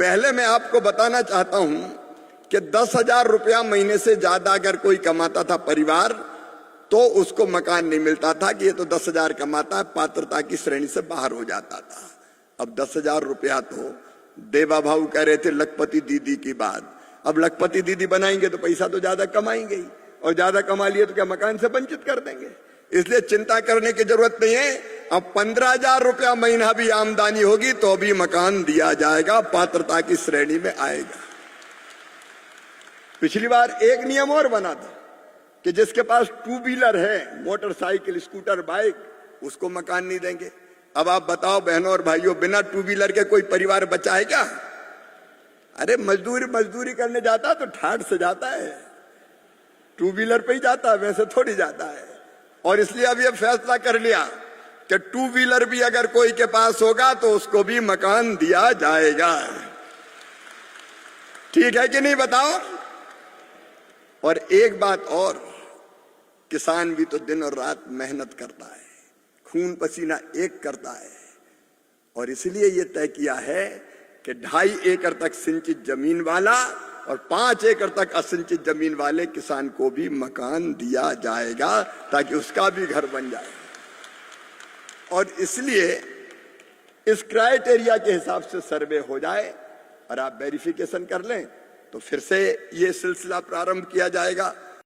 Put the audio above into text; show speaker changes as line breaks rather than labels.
पहले मैं आपको बताना चाहता हूं कि 10,000 रुपया महीने से ज्यादा अगर कोई कमाता था परिवार तो उसको मकान नहीं मिलता था कि ये तो 10,000 कमाता है, पात्रता की श्रेणी से बाहर हो जाता था। अब 10,000 रुपया तो देवा भाऊ कह रहे थे लखपति दीदी की बात, अब लखपति दीदी बनाएंगे तो पैसा तो ज्यादा कमाएंगे ही, और ज्यादा कमा लिए तो क्या मकान से वंचित कर देंगे। इसलिए चिंता करने की जरूरत नहीं है। अब 15,000 रुपया महीना भी आमदनी होगी तो भी मकान दिया जाएगा, पात्रता की श्रेणी में आएगा। पिछली बार एक नियम और बना था कि जिसके पास 2 व्हीलर है, मोटरसाइकिल, स्कूटर, बाइक, उसको मकान नहीं देंगे। अब आप बताओ बहनों और भाइयों, बिना 2 व्हीलर के कोई परिवार बचा है क्या? अरे मजदूरी करने जाता तो ठाठ से जाता है, 2 व्हीलर पे ही जाता है, वैसे थोड़ी जाता है। और इसलिए अब ये फैसला कर लिया कि 2 व्हीलर भी अगर कोई के पास होगा तो उसको भी मकान दिया जाएगा। ठीक है कि नहीं बताओ? और एक बात और, किसान भी तो दिन और रात मेहनत करता है, खून पसीना एक करता है, और इसलिए यह तय किया है कि 2.5 एकड़ तक सिंचित जमीन वाला और 5 एकड़ तक असिंचित जमीन वाले किसान को भी मकान दिया जाएगा ताकि उसका भी घर बन जाए। और इसलिए इस क्राइटेरिया के हिसाब से सर्वे हो जाए और आप वेरिफिकेशन कर लें तो फिर से ये सिलसिला प्रारंभ किया जाएगा।